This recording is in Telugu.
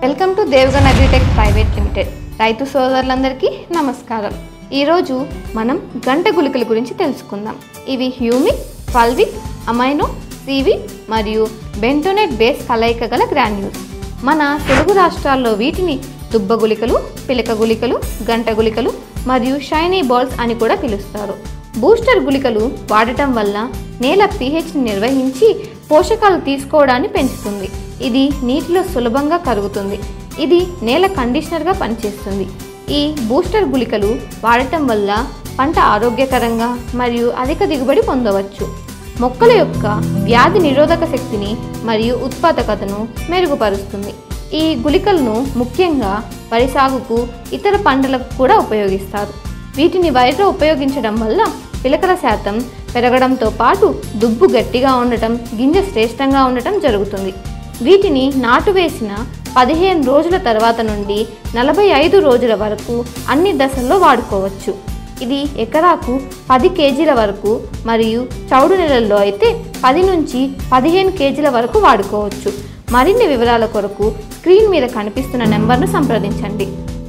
Welcome to Devgan agritech private limited. రైతు సోదరులందరికీ నమస్కారం. ఈరోజు మనం గంట గుళికల గురించి తెలుసుకుందాం. ఇవి హ్యూమిక్, ఫల్విక్, అమైనో, సివిక్ మరియు బెంటోనేట్ బేస్ కలయిక గల గ్రాన్యూల్స్. మన తెలుగు రాష్ట్రాల్లో వీటిని దుబ్బ గుళికలు, పిలక గుళికలు, గంట గుళికలు మరియు షైనీ బాల్స్ అని కూడా పిలుస్తారు. బూస్టర్ గుళికలు వాడటం వల్ల నేల pHని నిర్వహించి పోషకాలు తీసుకోవడాన్ని పెంచుతుంది. ఇది నీటిలో సులభంగా కరుగుతుంది. ఇది నేల కండిషనర్గా పనిచేస్తుంది. ఈ బూస్టర్ గుళికలు వాడటం వల్ల పంట ఆరోగ్యకరంగా మరియు అధిక దిగుబడి పొందవచ్చు. మొక్కల యొక్క వ్యాధి నిరోధక శక్తిని మరియు ఉత్పాదకతను మెరుగుపరుస్తుంది. ఈ గుళికలను ముఖ్యంగా వరి సాగుకు, ఇతర పంటలకు కూడా ఉపయోగిస్తారు. వీటిని వరిలో ఉపయోగించడం వల్ల పిలకల శాతం పెరగడంతో పాటు దుబ్బు గట్టిగా ఉండటం, గింజ శ్రేష్టంగా ఉండటం జరుగుతుంది. వీటిని నాటు వేసిన 15 రోజుల తర్వాత నుండి 45 రోజుల వరకు అన్ని దశల్లో వాడుకోవచ్చు. ఇది ఎకరాకు 10 కేజీల వరకు మరియు చౌడు నెలల్లో అయితే 10 నుంచి 15 కేజీల వరకు వాడుకోవచ్చు. మరిన్ని వివరాల కొరకు స్క్రీన్ మీద కనిపిస్తున్న నెంబర్ను సంప్రదించండి.